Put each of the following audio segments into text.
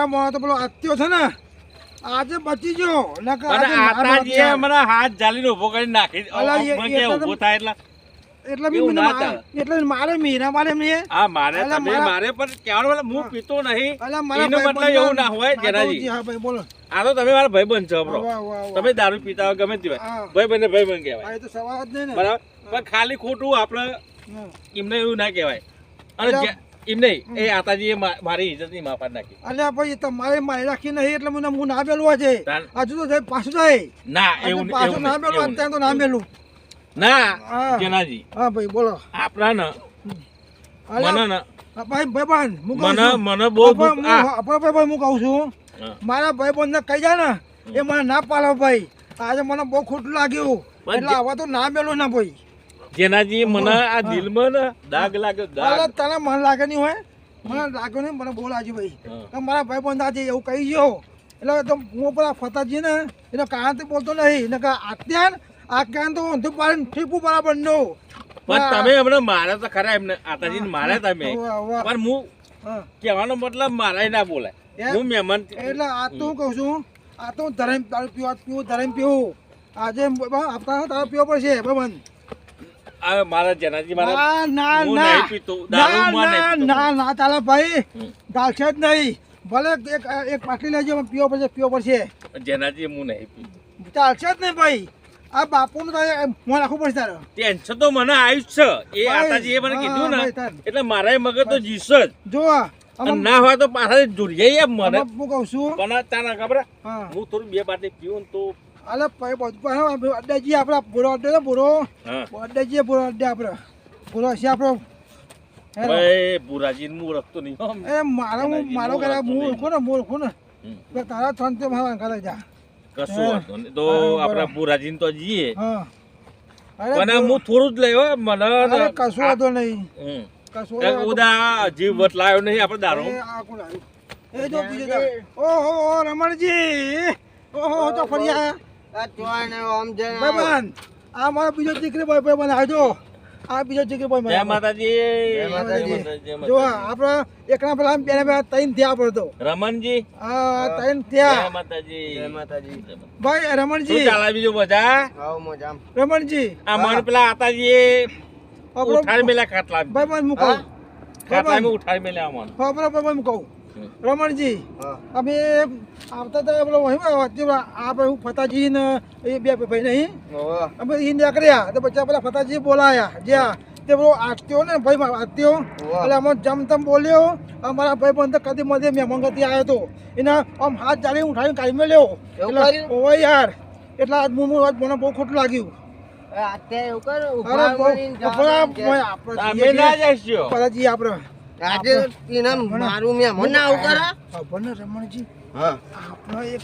મારા મોણા તો પેલો આત્યો છે ને આજે બચી ગયો આતાજીએ મને હાથ જાલીને ઊભો કરી નાખી ઊભો થાય એટલે એટલે મારે મીરા મારે મેં હા મારે તમે મારે પણ કહેવાનો હું પીતો નહીં એનો મતલબ એવું ના હોય જેનાજી હા ભાઈ બોલો આ તો તમે મારા ભાઈબંધ છો બ્રો તમે દારૂ પીતા હોય ગમે તે હોય ભાઈબંધ કહેવાય તો સવાલ જ નહીં ને બરાબર પણ ખાલી ખોટું આપણે એમને એવું ના કહેવાય અને એમ નહીં એ આતાજીએ મારી ઇજ્જતની માફાત નાખી અલ્યા ભાઈ તમારે મારી રાખી નહીં એટલે મને હું ના મેલું છે હજુ તો જાય પાછું જાય ના એવું પાછું ના મેલું અત્યારે તો ના મેલું ના જેનાજી હા ભાઈ બોલો આપણા ને મને ને ભાઈ ભાઈબંધ મને બહુ ભાઈ હું કહું છું મારા ભાઈબંધ ને કહી જાય ને એ મને ના પાડો ભાઈ આજે મને બહુ ખોટું લાગ્યું એટલે હવે તો ના મેલું ના ભાઈ જેનાજી મને આ દિલમાં ને દાગ લાગ્યો દાગ તને મને લાગે નહીં હોય મને લાગ્યો નહીં મને બહુ લાગ્યું ભાઈ મારા ભાઈબંધ આજે એવું કહી ગયો એટલે તો હું પેલા ફતાજી ને એટલે કાંથી બોલતો નહીં ને અત્યારે આ કાન તો ઊંધું પાડીને ઠીપું બરાબર નો પણ તમે હમણાં મારે તો ખરા એમને આતાજીને મારે તમે પણ હું કહેવાનો મતલબ મારા ના બોલાય હું મહેમાન એટલે આ તો હું કહું છું આ તો ધરેમ દારૂ પીવું ધરેમ પીવું આજે આપતા તારો પીવો પડશે ભાઈબંધ મારા જેનાજી મારા ના હું નહીં પીતો દારૂ માં નહીં ના ના ચાલે ભાઈ ચાલશે જ નહીં ભલે એક પાટલી લેજો પીવો પડશે જેનાજી હું નહીં પીતો ચાલશે જ નહીં ભાઈ આ બાપુનું તારે મોં રાખવું પડશે તારે ટેન્શન તો મને આવ્યું છે એ આતાજીએ મને કીધું ને એટલે મારા મગજ તો જીસ જ જો ના હોય તો પાછા જોડીએ મને હું કહું છું પણ તારા ખબર હું થોડું બે બાટલી પીવું તો અલે ભાઈ બધું અડ્ડાજી આપડા બોરો અડ્ડે ને બોરો અડ્ડાજી બોરો અડ્ડે આપડે બોરો છે આપડો ભાઈ બુરાજી હું રખતો નહીં એ મારો કરે હું ઓળખું ને તારા થન તે મારા કરે જા કશું વાંધો નહીં તો આપડા બુરાજી તો જઈએ પણ હું થોડું જ લઈ મને કશું વાંધો નહીં કશું ઉદા જીવ વટ લાવ્યો નહીં આપડે દારૂ એ જો બીજો ઓહો રમણજી ઓહો તો ફરિયા ભાઈબંધ આ મારો બીજો દીકરી ભાઈબંધ આવજો આ બીજો દીકરી ભાઈ જય માતાજી જો આપડે એકના પેલા બે ત્રણ થયા આપડે તો રમણજી હા ત્રણ થયા જય માતાજી ભાઈ રમણજી ચાલા બીજું બધા રમણજી આ મન પેલા આતાજી ઉઠાડી મેલા ખાટલા ભાઈબંધ હું કહું ખાટલા ઉઠાડી મેલા મન બરાબર હું કહું રમણજી અમે આવતા હતા પેલો આપણે હું ફતાજી ને એ બે ભાઈ નહીં અમે એ નીકળ્યા તો પછી પેલા ફતાજી બોલાયા જ્યાં તે પેલો આત્યો ને ભાઈ આત્યો એટલે અમે જમ તમ બોલ્યો અમારા ભાઈ બંધ કદી મધે મહેમાનગતિ આવ્યો હતો એને આમ હાથ જાળી ઉઠાવીને કાઢી મેલ્યો એટલે ઓય યાર એટલે આજ મને બહુ ખોટું લાગ્યું આપણે આજે મારું મેં મને આવું કરે ખબર ને રમણજી આપણો એક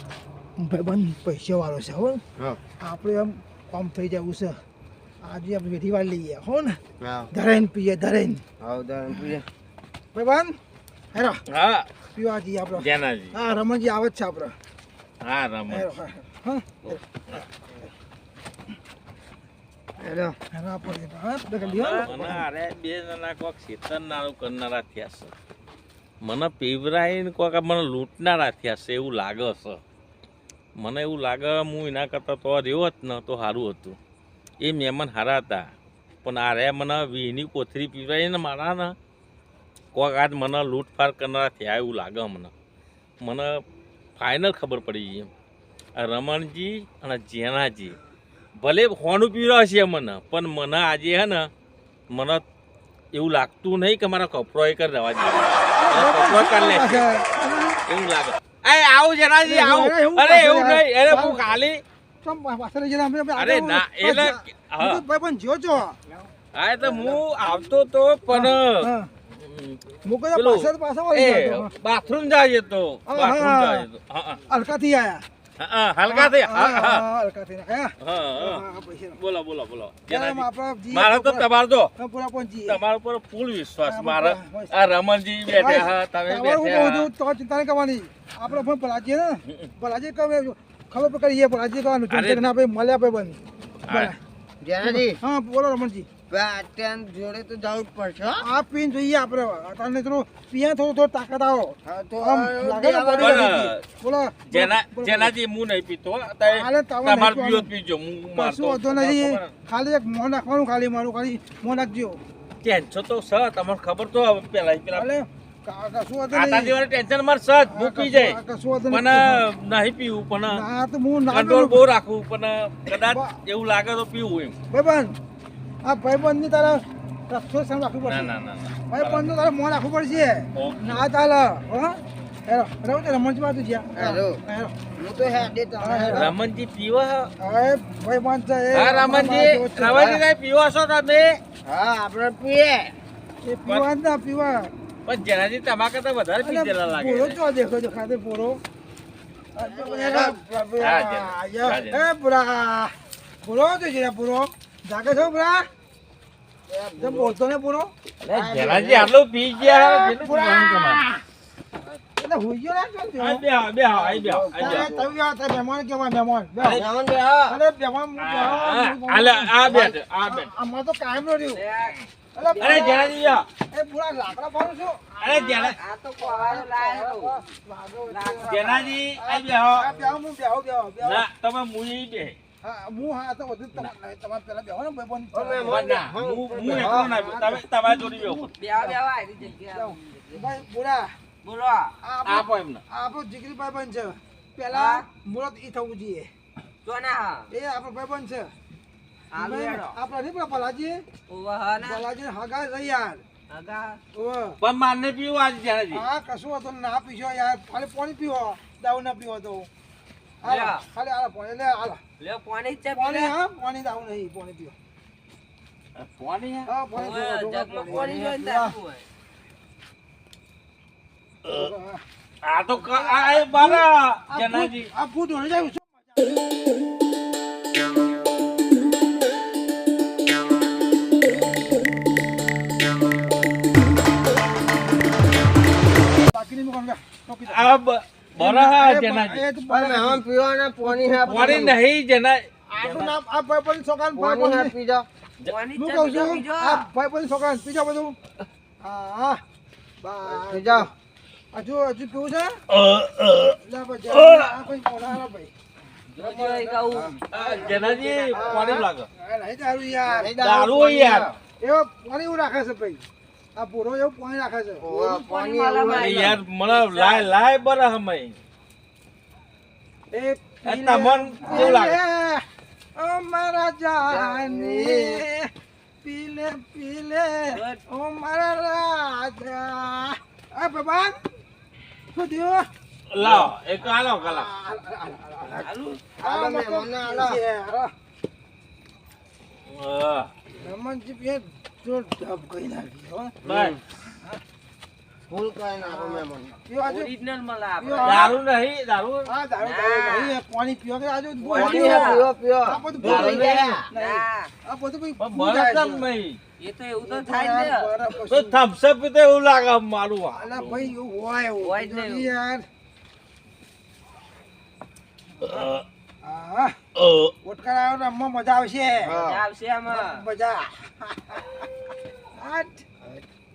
ભાઈબંધ પૈસા વાળો છે હો આપણે આમ કામ થઈ જવું છે આજે આપણે વેઠી વાર લઈએ હો ને ધરેન પીએ ધરેન ભાઈબંધ હેરો હા પીવા જઈએ આપણે જેનાજી હા રમણજી આવે જ છે આપણે હા રમણ હા હેલો હેલો આપણે અરે બે જણા કોક શેતરનારું કરનારા થયા છે મને પીવરાઈને કોક મને લૂંટનારા થયા છે એવું લાગે છે મને એવું લાગે હું એના કરતાં તો રહ્યો જ ને તો સારું હતું એ મહેમાન સારા હતા પણ આ રે મને વીની કોથરી પીવરાઈને મારા ને કોક આજ મને લૂંટફાટ કરનારા થયા એવું લાગે મને ફાઇનલ ખબર પડી ગઈ એમ આ રમણજી અને જેનાજી ભલે હોનું પીવડાવે છે મને પણ મને આજે હે ને મને એવું લાગતું નહીં કે મારા કપડો એ કરી રવા દે કપડો કરી લે એવું લાગે એ આવું જેનાજી આવું અરે એવું નહીં અરે હું ખાલી અરે ના એટલે ભાઈ જો છો હા તો હું આવતો તો પણ બાથરૂમ જાય તો હલકાથી આયા હલકાથી હલકાથી બોલો મારા તો તમારો તો તમારા ઉપર ફૂલ વિશ્વાસ મારા આ રમણજી બેઠા તમે તો ચિંતા નહીં કરવાની આપણે પણ ભલાજી ને ભલાજી ખબર કરીએ ભલાજી કરવાનું ના ભાઈ મળ્યા ભાઈ બંધ જેનાજી હા બોલો રમણજી અત્યારે જોડે તો જવું જ પડશે હો. આ પીન જોઈએ આપણે તને થોડું પીએ થોડો તાકાત આવો હા, તો આમ લાગે ને body પણ લાગી ગઈ. બોલો જેનાથી હું નહીં પીતો હાલે તમે તમારે નહીં પીવો તો પીજો હું કશું વાંધો નથી ખાલી એક મોં નાખવાનું ખાલી મારું ખાલી મોં નાખજો ટેન્શન તો સ તમને ખબર તો હવે પેલા હાલે કશું વાંધો આટા નહીં જેવાળા ટેન્શન મારે સજ હું પી જાય કશું વાંધો પણ નહીં નહીં પીવું પણ ના તો હું ના કંટ્રોલ કરું બહુ રાખવું પણ કદાચ એવું લાગે તો પીવું એમ ભાઈબંધ આ ભાઈબંધ ની તારા રક્ષો સામે રાખવું ના પડશે ના ના ના ભાઈબંધ નું તારે મોં રાખવું પડશે ઓકે. ના ચાલે હો હેરો રહો તે રમણ બાજુ જ્યાં હેરો. હેરો હું તો હેડે તમે રમનજી પીવા હવે ભાઈબંધ છે એ હા રમનજી રમનજી પીવો છો તમે હા આપણે પીએ એ પીવા જ ના પીવા પણ જેનાથી તમારા કરતા વધારે પીધેલા લાગે પૂરો છે. તો દેખો જો ખાતે પૂરો હા, એ પૂરા પૂરો તો જરા પૂરો જાગે છો પૂરા જેમ બોલતો ને પૂરો અરે જેનાથી આટલું પી ગયા કેટલું પીવાનું તમારે? એટલે હુઈ ગયો ને ચાલ આ બે આવો, બે આવો, આ બે આવો, આ બે આવો. તમે આ તે મહેમાન કેવા મહેમાન મહેમાન બે હા. અરે મહેમાન આલે, આ બે છે, આ બે. આમાં તો કાયમ નો રહ્યું અરે જેનાથી યા. એ પૂરા લાકડા પાડું છું અરે જેના આ તો કોવાળો લાયો. જેનાથી આ બે આવો. આ બેહો હું બેહો બેહો ના તમે મુઈ બે હા હું હા તો બધું તમારે પેલા બેહો ને ભાઈબંધ અમે ના હું એકલો ના બેહું. તમે તમારા જોડી બેહો. ભાઈ પૂરા બોલો આપો એમને. આપણો જીગરી ભાઈબંધ છે પેલા મુરત ઈ થવું જોઈએ એ આપણો ભાઈબંધ છે આપણા નહીં પેલા ભલાજી ભલાજી હગા છે યાર ઓવે. પણ મારને પીવું આજે જેનાથી. હા કશું હતું ના પીશો યાર ખાલી પાણી પીવો દારૂ ના પીવો તો હાલો, લ્યા. ખાલી હાલો પાણી લે હાલો પાણી હા પાણી દારૂ નહીં પાણી પીવો પાણી હે? હા પાણી પીવો આ તો આ એ બારા જેનાથી. આ ફૂટ હોને જાય શું મજા બાકીની મુકામ લે ટોપી દે. આ બરા જેનાથી. એ તો પણ મહેમાન પીવાના પાણી હે પાણી નહીં જેના. આટલું નામ આ ભાઈબંધ છોકરાને પાણી હે ભાઈબંધ પી જાઓ. હું કહું છું આ ભાઈબંધ છોકરાને પીજો બધું હા બસ પી જાઓ. હજુ પીવું છે લે ભાઈ આ કોઈ બોલાવો ભાઈ જેનાથી પાણી લાગે. નહીં દારૂ યાર દારૂ યાર. એવો પાણી એવું રાખે છે ભાઈ આ પૂરો એવું પાણી રાખે છે ઓવા, પાણી એવું અરે હે. યાર મને લાય લાય બરા હમે. એ તમને કેવું લાગે? ઓ મારા જાની પીલે પીલે ઓ મારા રાજા આ ભગવાન શું થયું લાવો એક આલો કલા. હાલો મહેમાનને હાલો. રમણજી બે જોર ઢબ કરી નાખી હો બસ. ફૂલ કરી નાખો મહેમાન. પીવો આજુ પીવો. દારૂ નહીં દારૂ. હા દારૂ નહીં પાણી પીવો કે આજુ પાણી હે પીવો પીવો. આ બધું દારૂ ભૂલી જાય. નહીં. નહીં. આ બધું ભાઈ પણ ભૂલી જાય બરફ છે. નહીં. બરફ તો કશું. થમ્સ અપ પીતો એવું લાગે મારું આ. અલા ભાઈ એવું હોય હોય જ એવું નહીં. યાર અ, હા અ. ઓટકાર આવ્યો રમવા મજા આવશે હા. મજા આઠ.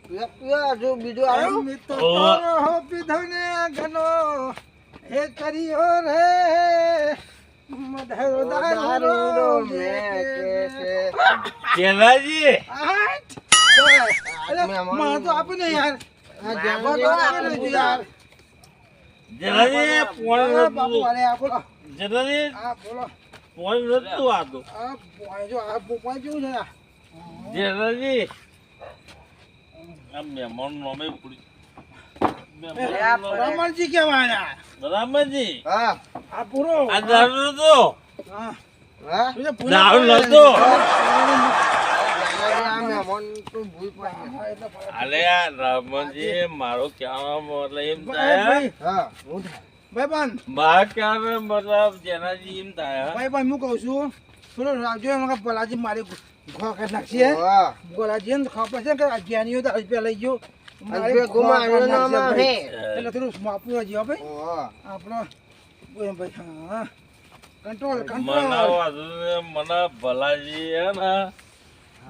પીવો પીવો. હજુ બીજું આવ્યું? અમે તો તારો હો પીધો ને ઘનો હે કર્યો રે મધરો દારૂ મેં જેનાજી. આઠ. અરે માં તો આપી ને યાર આ માં જાણો તો છો? આપી ને યાર જેનાજી અરે બાપુ પોણી અરે આ બોલો જેનાજી આ બોલો પોણી નતું આતું. આ પોઈ જો આ પોઈ કેવું છે આ? જેનાજી આ મહેમાન નોમે પૂરી. રમણજી કેવાના રામજી હા. આ પૂરો આ દારૂ તો હા હા? તું જે પૂરો દારૂ પડે. નતો. આ મહેમાન તો ભૂલ પડી. હા, એટલે પડે. અલે આ રામજી મારો કહેવાનો મતલબ એમ ભાઈ, થાય. ભાઈ, હા. હું થાય. ભાઈબંધ મારા કહેવાનો મતલબ જેનાજી એમ થાય. ભાઈબંધ હું કહું છું થોડો રાખજો એમાં ભલાજી મારી ઘો કરી નાખશે હા. ભલાજી ને ખબર છે કે અગિયારીઓ તો રૂપિયા લઈ ગયો મારી રૂપિયા ગુમાવ્યો ઘો કરી નામાં નાખશે હે. ભાઈ. એટલે થોડું માપવું હજી હો ભાઈ ઓવા. આપણો ઓય ભાઈ હા કંટ્રોલ મને કંટ્રોલ વાંધો નહીં, મને ભલાજી હે ને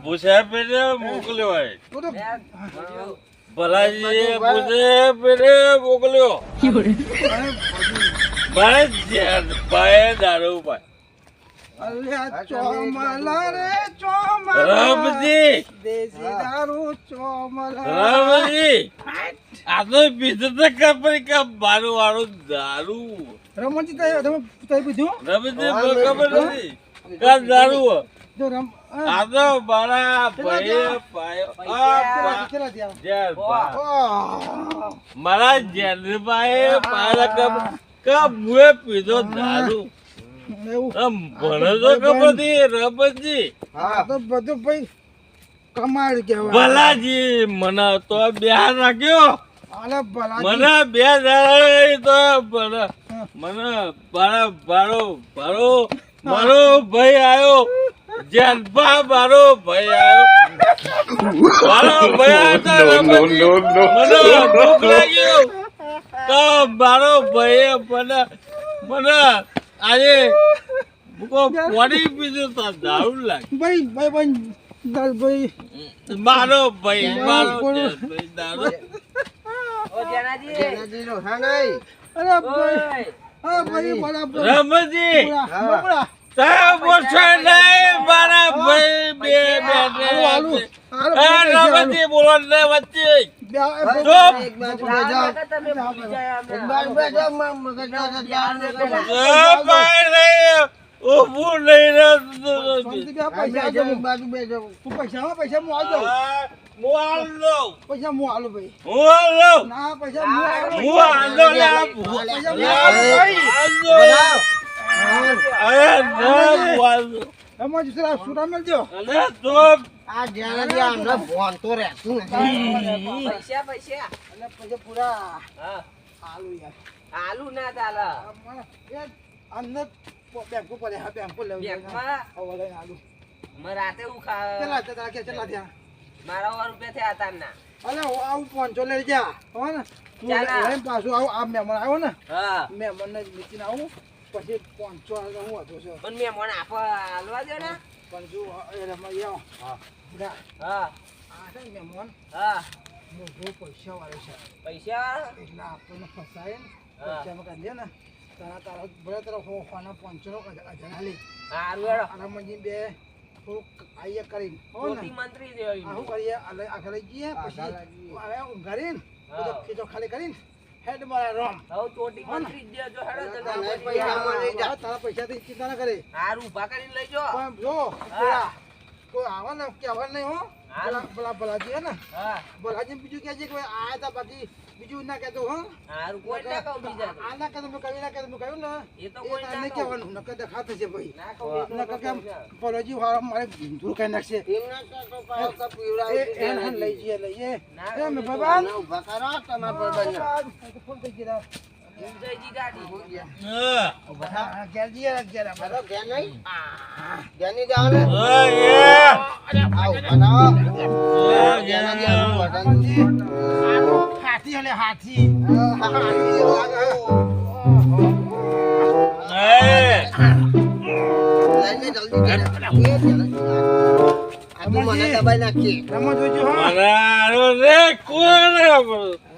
ભૂસા પેરે મોકલ્યો હોય તું તો ભલાજી ભૂસા પેરે મોકલ્યો મારે ભાઈ દારૂ ભાઈ અલ્યા ચોમલા રે ચોમલા રમજી દેશી દારૂ ચોમલા રમજી આ તો પીધું તો ખબર કે મારું વાળું દારૂ રમણજી તમે પીધું રમજી ખબર નથી કા દારૂ જો રમ આ તો મારા ભાઈ મારા જેલભાઈ પાયા કે મુએ પીધો દારૂ એવું ભણે તો ખબર નથી રમજી તો બધું ભાઈ કમાલ કહેવાય ભલાજી મને તો બેહાર રાખ્યો અલે ભલાજી મને બે દાડા તો મને મારો ભાઈ આવ્યો જેલભા મારો ભાઈ આવ્યો મને દુઃખ લાગ્યું તો મારો ભાઈ મને આજે પાણી પીધું તો દારૂ લાગે ભાઈ મારો ભાઈ દારૂ જેનાજીનો હા નહીં અરે ભાઈ હા ભાઈ બરાબર રમજી બરાબર તારા બોછા નહીં મારા ભાઈ બે રમજી બોલો ને વચ્ચે ઊભું નહીં પૈસા હું આલો પૈસા હું આલો ભાઈ ના પૈસા એમાં જરા સુરા મળજો આ જેનાજી આમને ફોન તો રહેતું નથી પૈસા પૂરા આલુ યાર આલુ ના ચાલે અંદર બેંકો પડે હા બેંકો લેવું બેંકમાં? આલુ મેં રાતે હું ખા ચલા ત્યાં મારા 100 રૂપિયા થયા તારના અલે હું આવું 500 લઈ જા હો ને ચાલા. હું પાછું આવું આ મહેમાન આવ્યો ને હા મહેમાનને મીચીને આવું પછી 500 હું હતો છે પણ મેં મને હાલવા દે ને પણ જો એ રમાઈ આવો હા હા આ છે ને મહેમાન હા મોટો પૈસા વાળો છે પૈસા એટલે આપણને ફસાય ને હા. પૈસામાં કાઢીએ ને તારા ભલે તારા હોવાના 500 હજાર લે હારું હેડો આરામજી બે થોડુંક આઈએ કરીને હો મોટી ને મંત્રી જેવી આ શું કરીએ આગળ લઈ જઈએ પછી હવે ઊંઘાડીને હા. ખીચો ખાલી કરીને હેડ મારા રોમ હવે ચોટી મંત્રી દેજો હેડો તો તને પૈસા મળે. હા, તારા પૈસાથી ચિંતા ના કરે હારું ઉભા કરીને લઈ જો પણ જો પેલા કોઈ આવે ને કહેવા નહીં હો હા. પેલા ભલાજી હે ને હા ભલાજી બીજું કહે છે કે આયા તા બાકી બીજું ના કહેતો હો હારું કોઈ ના કહું બીજા આ ના કહેતો કહ્યું ના કહેતો કહ્યું ને એ તો કોઈ તારે ના નહીં કહું. કહેવાનું નકર દેખા થશે ભાઈ ના કહું નકર કેમ ભલાજી વાળા મારે ધૂળ કઈ નાખશે એમને તો પાછો તો એ પીવડાવી એને લઈ જઈએ લઈએ ના, એ મેં આને ભગવાન ઊભા કરો તમારા ભાઈબંધને. ફોન કરી દીધા જયજી ગાડી હા ઘેર જઈએ ઘેર આપણે. હાલો, ઘેર નહીં? ઘેરની જાઓ ને. આ ઊભા થાઓ. જેનાજી આનું વજન હાથી હલે હાથી લઈને જલ્દી ઘેર. આ તું મને દબાઈ નાખી. રમો જોજો હો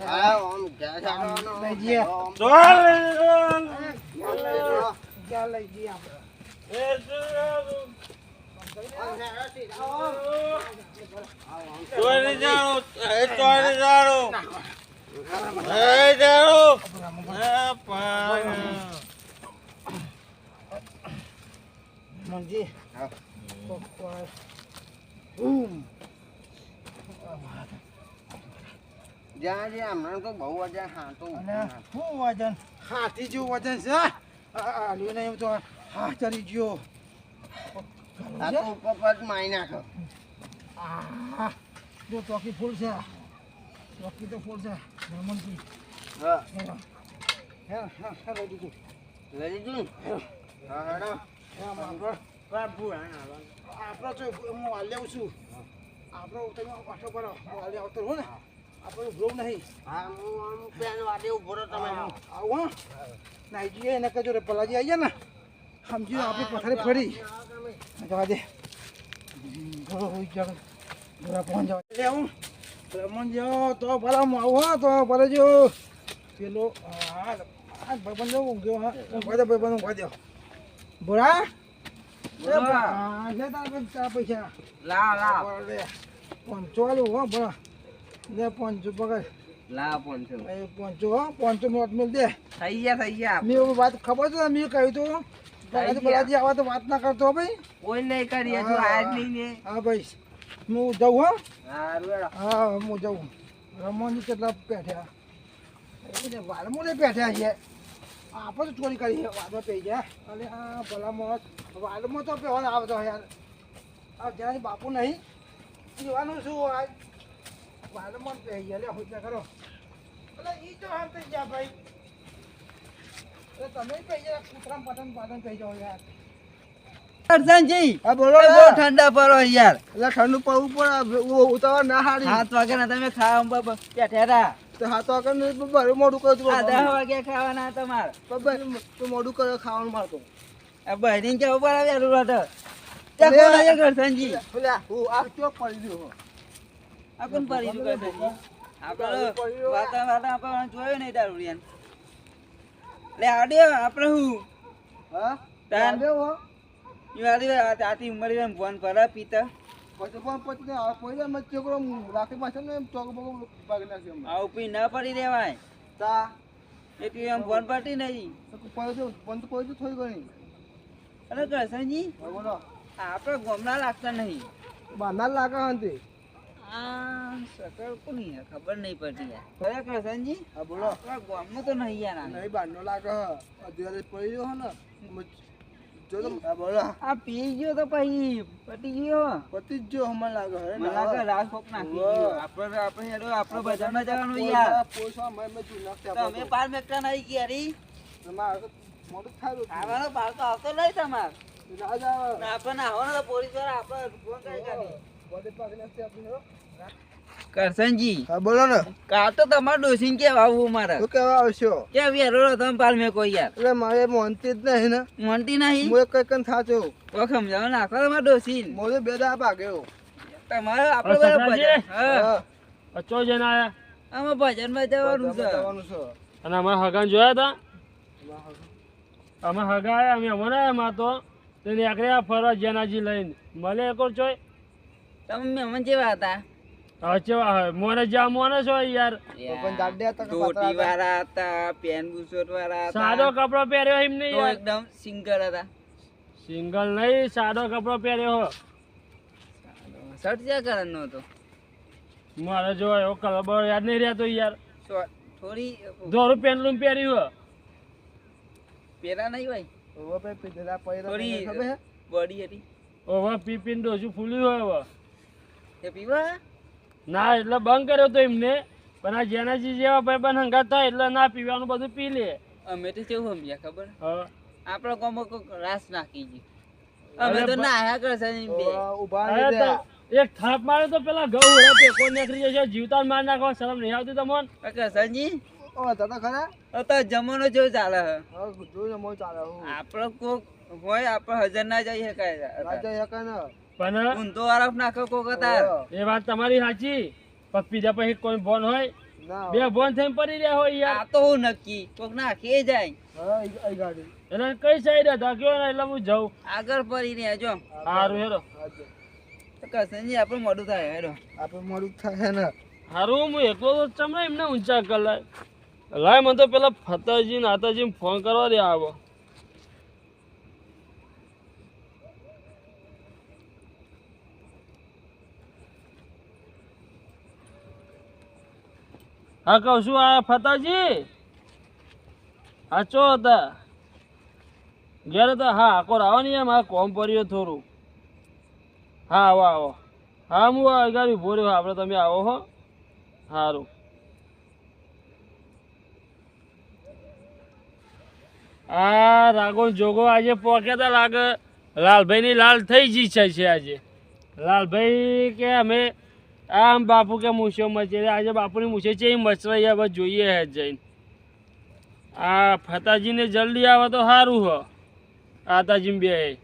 હા, આમ ઘેર જવાનું. લઈ જઈએ આમ. ક્યાં લઈ જઈએ આપણે મંજી હા. જેનાજી હમણાં તો બહુ વજન હાથું. અને શું વજન હાથી જેવું વજન છે આલ્યું નહીં તો હા ચડી ગયો આ તો ઉપર પર મારી નાખો. આ જો ચોકી ફૂલ છે ચોકી તો ફૂલ છે રમણજી હા, હે હે લઈ દીધું લઈ લીધું ને? હા, હેડો. આપણો તો હું હાલ લેવું છું આપણો તમે પાછો કરો હું હાલે આવતો રહું ને આપણે ઉભરું નહીં હા, હું આમ પેન વાટે ઊભો રહો તમે. આવું હા નાઈ જઈએ એને કહેજો રે પલાજી આવી ગયા ને સમજી આપણી પથારી ફરી જવા દે હોઈ જાવ બરા પહોંચ જાવ લે હું રમણજી તો ભલા હું આવું હા તો ભલે જો પેલો હા ભાઈબંધ જો ઊંઘ્યો હા ભાઈબંધ ઊંઘવા દો બોરા લે તારા પૈસા લાવ લે 500 આલું હો બોરા લે 500 પકડ લાવ 500 એ 500 હો 500 નોટ મેલ દે થઈ ગયા મેં એવું વાત ખબર છે મેં કહ્યું તું બલાજી આવા તો વાત ના કરતો ભાઈ કોઈ નહીં કરી હજુ આજ નહીં ને હા ભાઈ હું જાઉં હો હારું હા હું જાઉં રમવાની કેટલા પેઠ્યા વાલમું નહીં પેઠ્યા છે આપણે તો ચોરી કરી છે વાદમાં પી ગયા અને આ ભલામાં વાલમાં તો પહેવાનો આવતો યાર આ જ્યાં બાપુ નહીં પીવાનું શું આજ વાલમાં પી ગયા લે હોય કરો એટલે એ તો હાલ થઈ ગયા ભાઈ તમે પી ગયા કૂતરામ પાટણ પી જાઓ યાર કરસનજી હા બોલો બહુ ઠંડા પડો યાર એટલે ઠંડુ પડવું પડે ઉતાવળ ના હારી 7 વાગ્યા તમે ખાવા બેઠા હતા તો 7 વાગે બરે મોડું કર્યું તું આ 10 વાગ્યા ખાવાના તમારે તો મોડું કરે ખાવાનું મારતો આ બહેરીને કેવું પર આવ્યા રૂડો ત્યાં કોણ આવ્યા કરસનજી પેલા હું આ ચોક પડી ગયો આ કોણ પડી ગયું કરસનજી આપણે વાતા આપણે જોયું નહીં દારૂડિયાને લે આડ્યો આપણે હું હા તાન દેવો યુવાડી આતી ઉંમરી ફોન પર પીતા પછી પણ પછી આ પોઈલા મત છોકરો રાખી પાછળ ને ચોક બગો ભાગી નાખ્યો અમને આવું પી ન પડી રેવાય તા એટલી એમ ફોન પડતી નહીં પોઈજો બંધ પોઈજો થોડી ઘણી અરે કરસનજી હા બોલો આપણે ગોમના લાગતા નહીં બાના લાગે હંતી આ સકળ કોની હે? ખબર નહીં પડતી યાર ખરે કરસનજી હા બોલો આપણા ગોમનું તો નહીં યાર આ. નહીં બારનો લાગે અધ્યારે પડી ગયો હે ને જો તો હા બોલો આ પી ગયો તો પછી પટી ગયો પતિ જ જો હમણાં લાગે હે મને લાગે રાજકોક નાખી ગયો આપણે હેડો આપણે બજારમાં જવાનું યાર પોઈસા મેં જુ નાખતા તો અમે પાર મેકતા નહીં ક્યારી તમારે મોટું થાય ખાવાનો ભાવ તો આવતો નહીં તમાર ના જાવ આપણને આવવાનો તો પોલીસ વાળા આપણે ફોન કરી કાઢી બોડી પાકી નાખતી આપણી કરસનજી હા બોલો ને કાલ તો તમારે ડોસીને કેવા આવું મારે શું કહેવા આવશો કે વેરો તમે પાર મેં કોઈ યાર એટલે મારે મોનતી જ નહીં ને મોનતી નહીં હું કઈ કઈ થાચો તો સમજાવો નાખો તમારે ડોસીને મોરે બે દા ભાગ્યો તમારે આપણે બધા ભજન હા અચો જઈને આયા આમાં ભજનમાં જવાનું છે જવાનું છે અને અમારા હગાને જોયા હતા અમે હગા આયા અમે અમને એમાં તો તેને આખરે ફરવા જેનાજી લઈને મળે એકો ચોય તમે મહેમાન જેવા હતા હવે ચેવા હોય મોને જ્યાં મોને છો યાર પણ દાડે હતા કે ટોટી વાળા હતા પેન બુશર્ટ વાળા હતા સાદો કપડો પહેર્યો એમ નહીં તો યાર એકદમ સિંગલ હતા સિંગલ નહીં સાદો કપડો પહેર્યો હો શર્ટ ક્યાં કરવાનો હતો મારે જો એવો કલર યાદ નહીં રહેતો યાર થોડી દોરું પેનલું પહેર્યું હો પેલા નહીં હોય ઓવા પે પીધેલા પૈરા થોડી ખબર હે બોડી હતી હવે પીપીને ડોસું ફૂલ્યું હોય હવે તે પીવા ના એટલે બંધ કર્યો તો એમને પણ આ જેનાજી જેવા ભાઈ બંધ હંગાત થાય એટલે ના પીવાનું બધું પી લે અમે તો કેવું સમજ્યા ખબર હવે આપણા ગામમાં કોઈક રાસ નાખી ગયું અમે તો નાહ્યા કરશે નહીં બે ઉભા અરે રહી તો એક થાપ મારે તો પેલા ઘઉં ઉડે કોઈ નીકળી જશે જીવતા માર નાખો શરમ નહીં આવતી તમને કરશનજી ઓ દાદા ખરા તો જમાનો જેવો ચાલે છે હા જોઈને મો ચાલે હું આપણે કોક હોય આપણે હજાર ના જઈ શકાય રાજા એક ને પણ ઊંધો આરોપ નાખો કોક હતા એ વાત તમારી સાચી પણ પીધા પછી કોઈ બોન હોય ના બે બોન થઈને પડી રહ્યા હોય યાર આ તો હું નક્કી કોક નાખી જાય હા ઈ ગાડી એટલે કઈ સાઈડ હતા કયો ને એટલે હું જાઉં આગળ પડી રહ્યા જો સારું હેરો કરશનજી આપણે મોડું થાય હેરો આપણે મોડું થાય ને સારું હું એકલો તો ચમડા એમને ઊંચા કર લાય મને તો પેલા ફતાજી નાતાજી ફોન કરવા દે આવો હા કહું છું આ ફતાજી હા ચો હતા ઘેર હતા હા આકોર આવો ને એમ આ કોમ પડ્યો થોડું હા આવો આવો હા હું આ ગાડી ઉભો રહ્યો આપણે તમે આવો હો સારું આ રાગો જોગો આજે પોકેતા લાગે લાલભાઈની લાલ થઈ જી છે આજે લાલભાઈ કે અમે આમ બાપુ કે મૂછો મચે આજે બાપુની મૂછે છે એ મચરાઈ હવે જોઈએ હે જઈને આ ફતાજીને જલ્દી આવે તો સારું હો આતાજી બે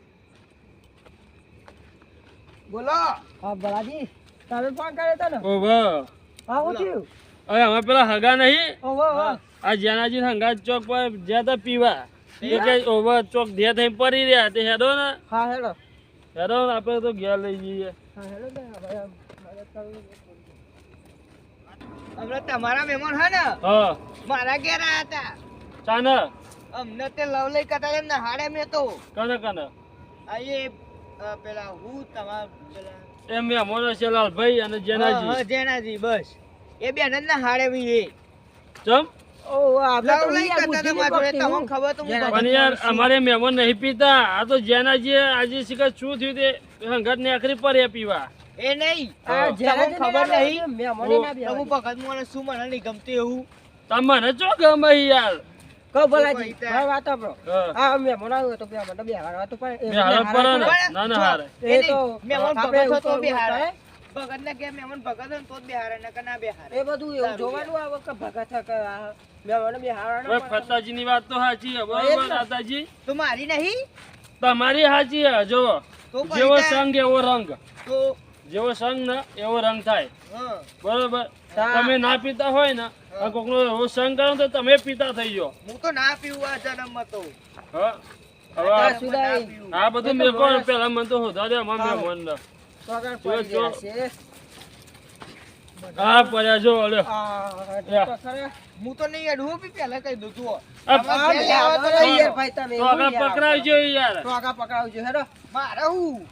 બોલો. હા ભલાજી તમે ફોન કર્યો તો ને. ઓહો હા હું થયું. હવે અમે પેલા હગા નહીં ઓહો આ જેનાજી હંગાત ચોક પર જ્યાં તા પીવા એ કે ઓવર ચોક ધે થઈ પડી રહ્યા તે હેડો ને હા હેડો. હેડો ને આપણે તો ઘેર લઈ જઈએ. હા હેડો ને હવે તમારા મહેમાન હે ને હા મારા ઘેર આયા હતા. ચાને અમને તે લવલઈ કરતા એમ નહાડે મેં તો કને કને આ એ પેલા હું તમાર પેલા એમ મહેમાનો છે લાલભાઈ અને જેનાજી જેનાજી બસ એ બેન જ નહાડે મી એ ચમ ઓ આપણે તો લઈ કરતા હતા મારા જોડે તમને ખબર તો પણ યાર અમારે મહેમાન નહીં પીતા આ તો જેનાજી આજે શીખર શું થયું તે હંગાત ને આખરી પર એ પીવા એ નહીં હા. તમને ખબર નહીં હું ભગત મને શું મને નહીં ગમતું એવું તમને ચો ગમે યાર કહો ભલાજી મારી વાત સાંભળો હા. હા મેં બનાવ્યો તો બે મને બે હારા તો પણ બે હારા પડે ને ના ના હારે એ તો મહેમાન ભગત તો બે હારા ભગત ને કે મહેમાન ભગત ને તો જ બે હારા નકર ના બે હારા એ બધું એવું જોવાનું આવે કે ભગત કે મહેમાન બે હારા હવે ફતાજી ની વાત તો સાચી છે બરોબર દાદાજી તો મારી નહીં તમારી સાચી છે જો તો જેવો સંગ એવો રંગ તો જેવો સંગ ને એવો રંગ થાય હા બરોબર હા. તમે ના પીતા હોય ને આ કોકનો એવો સંગ કરો તો તમે પીતા થઈ જાઓ હું તો ના પીવું આ જન્મમાં તો હા હવે આ બધું મેં કોણ પેલા મને તો હોતા દે અમારા મહેમાન ને હા પડ્યા જો લ્યો હું તો નહીં અડવું બી પહેલા કહી દઉં છું તો આગળ પકડાવજો યાર મારે હું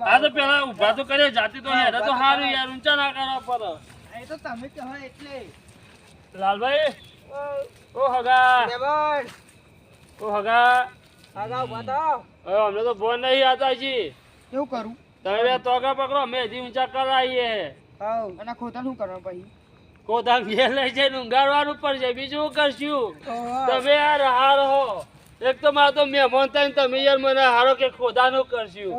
આ તો પેલા ઉભા તો કરે જાતી તો હેડા તો સારું યાર ઊંચા ના કરવા પડે એ તો તમે કહો એટલે લાલભાઈ ઓ હગા ઓ હગા હવે અમને તો ફોન નહીં આતા જી કેવું કરું તમે બે તોગા પકડો અમે હજી ઊંચા કરાવીએ અને ખોટા શું કરવા પછી કોદા ઘેર લઈ જઈને ઊંઘાડવાનું પડશે બીજું શું કરશું તમે યાર હાર હો એક તો મારે તો મહેમાન થાય ને તમે યાર મને હારો કે ખોદાનું કરશું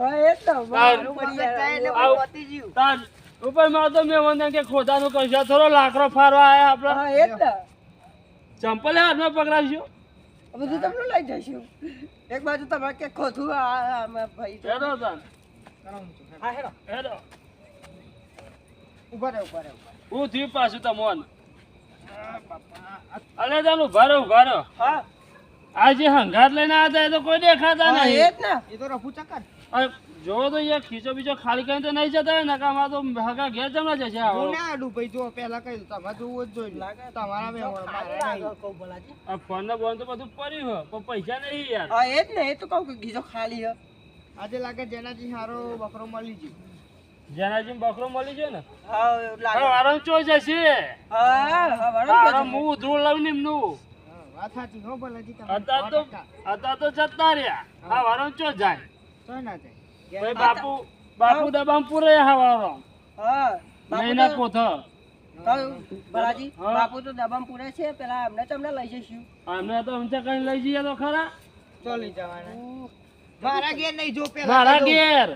તાર ઉપર મારે તો મહેમાન થાય કે ખોદાનું કરશું આ થોડો લાકડો ફારવા આવ્યા આપડે ચંપલ હાથમાં પકડાવશું બધું તમને લઈ જઈશું એક બાજુ તમારે કે ખોથું ભાઈ હેડો તાન હા હેડો હેડો ઉભા રહે હું થયું પાછું તમોન અલે તાન ઉભા રહો હા આ જે હંગાત લઈને આવ્યા હતા એ તો કોઈ દેખાતા એ નહીં જ ને એ તો રફુ ચક્કર આ જોવો તો યાર ખીચો બીજો ખાલી કરીને તો નહીં જતા હોય ને કામ આ તો હગા ઘેર જમણા જશે આવો હું ના આડું ભાઈ જો પહેલા કહી દઉં તમારે જોવું જ જોઈ લાગે તમારા મહેમાન મારા નહીં આ ફોન ને બોન તો બધું પડ્યું હોય પણ પૈસા નહીં યાર હા એ જ ને એ તો કહું કે ગીજો ખાલી હ આજે લાગે જેનાથી સારો બકરો મળી ગયો જેનાજી બકરો મળી ગયો ને હા લાગે આરામ ચો જશે હા આરામ હું ધૂળ લાવીને એમનું વાત સાચી હો ભલાજી તમે અત્યારે તો જતા રહ્યા હા વારમ ચો જાય તો ના જાય ભાઈ બાપુ દબામ પૂરે હા વારમ હા નહીં ના પોથ ભલાજી હા. બાપુ તો દબામ પૂરે છે પેલા અમને તમને લઈ જઈશું અમને તો ઊંચા કઈ લઈ જઈએ તો ખરા ચાલી જવાના મારા ઘેર નહીં જો પેલા મારા ઘેર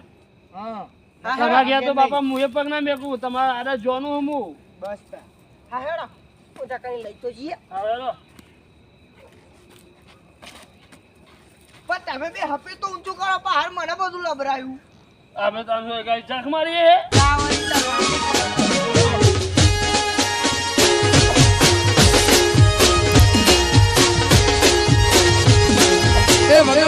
હા તમારા ઘેર તો બાપા મુએ પગ ના મેકું તમારા આડા જોનું હું બસ હા હેડો ઊંચા કઈ લઈ તો જઈએ હવે લો. પણ તમે બે હપે તો ઊંચું કરો પહાડ મને બધું લબરાયું અમે તો કઈ જખ મારીએ એ મને